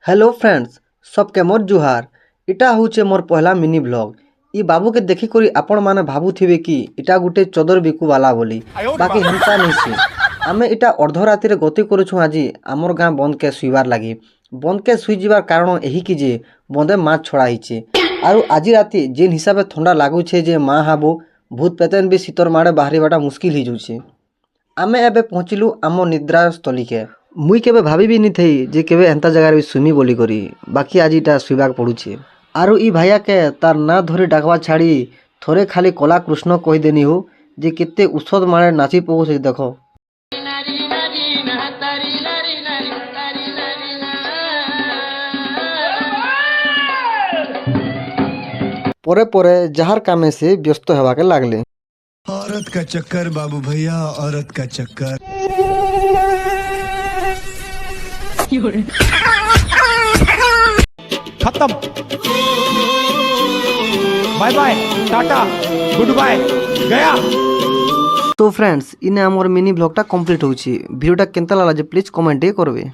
Hello friends सबके मोर जुहार। इटा हूँ मोर पहला मिनी ब्लॉग। ई बाबू के देखी करी आपण माने भाबुथिबे कि इटा गुटे चदर बिकु वाला बोली, बाकी हेंता नहीं सी। आमे इटा अर्धराति रे गति करूछु। आज आमर गाँ बंद के सुइबार लागी। बंद के सुई जीवार कारण एही कि जे बंदे माछ छड़ा हिचे आरु आज राति जेन हिसाबे ठंडा लागुछे जे माँ हाबो भूत पेतेन भी शीतर माड़े बाहरीबाटा मुश्किल ही जाउछे। आमे एबे पहुँचिलु आम निद्रा स्थली के। मुई केबे भाभी भी नहीं थी जे केबे एंता जगह भी सुमी बोली करी, बाकी आज इटा सुइबाक पड़ुछे। आरु ई भाइया के तार ना धरे डाकवा छाड़ी थोड़े खाली कला कृष्ण कही देनी हो जे केते उषद मारे नाची पकौछे देखो। परे परे जहार कामे से व्यस्त हेबाके लागले। औरत का चक्कर बाबू भैया, औरत का चक्कर। खत्म। Bye bye, tata, goodbye, गया। तो फ्रेंड्स इने आमर मिनी ब्लॉगटा कंप्लीट होउची। वीडियोटा केनता लागला जे प्लीज कमेंट करबे।